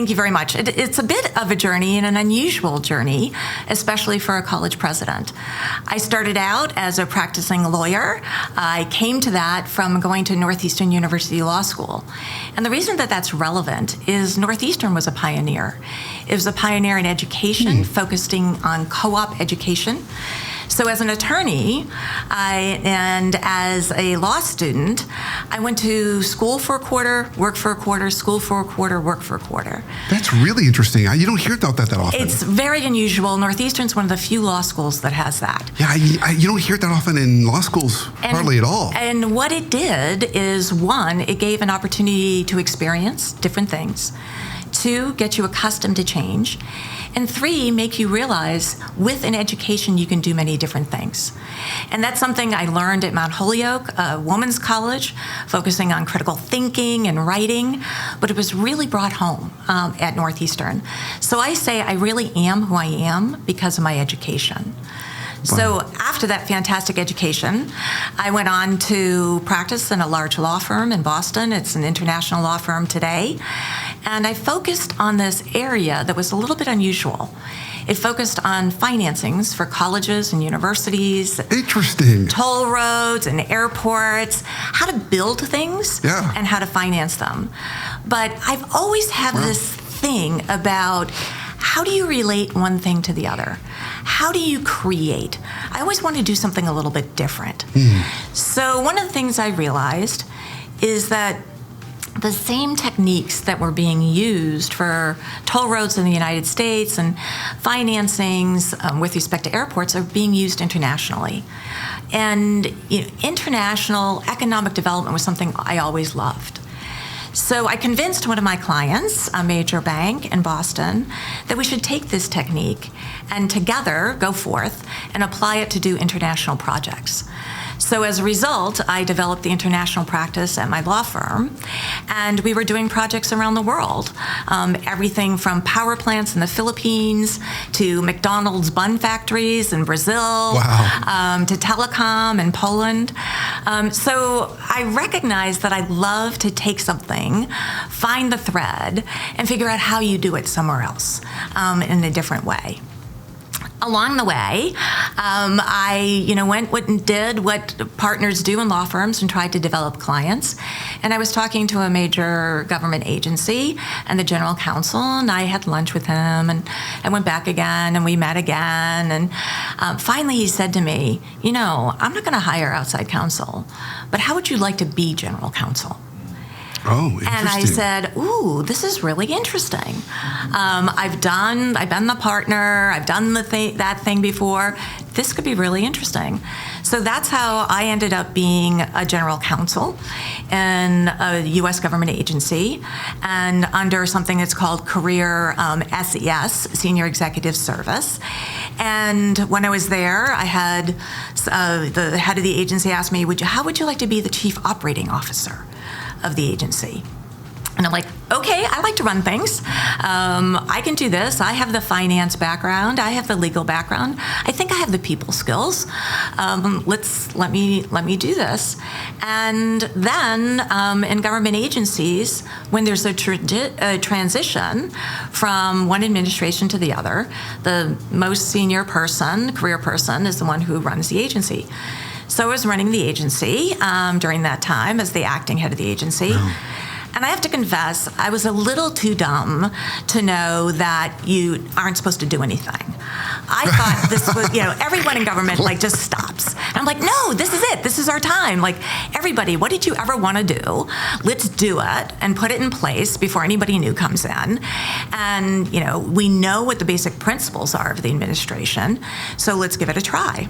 thank you very much. It's a bit of a journey and an unusual journey, especially for a college president. I started out as a practicing lawyer. I came to that from going to Northeastern University Law School. And the reason that that's relevant is Northeastern was a pioneer. It was a pioneer in education, focusing on co-op education. So as an attorney and as a law student, I went to school for a quarter, worked for a quarter, school for a quarter, worked for a quarter. That's really interesting. You don't hear about that often. It's very unusual. Northeastern's one of the few law schools that has that. Yeah, you don't hear that often in law schools, hardly at all. And what it did is, one, it gave an opportunity to experience different things. Two, get you accustomed to change. And three, make you realize with an education you can do many different things. And that's something I learned at Mount Holyoke, a women's college, focusing on critical thinking and writing, but it was really brought home at Northeastern. So I say I really am who I am because of my education. So after that fantastic education, I went on to practice in a large law firm in Boston. It's an international law firm today. And I focused on this area that was a little bit unusual. It focused on financings for colleges and universities. Interesting. Toll roads and airports, how to build things and how to finance them. But I've always had this thing about how do you relate one thing to the other? How do you create? I always want to do something a little bit different. So one of the things I realized is that the same techniques that were being used for toll roads in the United States and financings with respect to airports are being used internationally. And international economic development was something I always loved. So I convinced one of my clients, a major bank in Boston, that we should take this technique and together go forth and apply it to do international projects. So as a result, I developed the international practice at my law firm, and we were doing projects around the world. Everything from power plants in the Philippines to McDonald's bun factories in Brazil, to telecom in Poland. So I recognized that I love to take something, find the thread, and figure out how you do it somewhere else in a different way. Along the way, I went and did what partners do in law firms and tried to develop clients. And I was talking to a major government agency and the general counsel, and I had lunch with him, and I went back again, and we met again. And finally he said to me, I'm not going to hire outside counsel, but how would you like to be general counsel? Oh, interesting. And I said, ooh, this is really interesting. I've been the partner, I've done that thing before. This could be really interesting. So that's how I ended up being a general counsel in a U.S. government agency and under something that's called Career SES, Senior Executive Service. And when I was there, I had the head of the agency ask me, how would you like to be the chief operating officer of the agency? And I'm like, okay, I like to run things. I can do this. I have the finance background. I have the legal background. I think I have the people skills. Let me do this. And then in government agencies, when there's a transition from one administration to the other, the most senior person, career person, is the one who runs the agency. So I was running the agency during that time as the acting head of the agency. Wow. And I have to confess, I was a little too dumb to know that you aren't supposed to do anything. I thought this was, everyone in government just stops. And I'm like, no, this is it. This is our time. Everybody, what did you ever want to do? Let's do it and put it in place before anybody new comes in. And, we know what the basic principles are of the administration, so let's give it a try.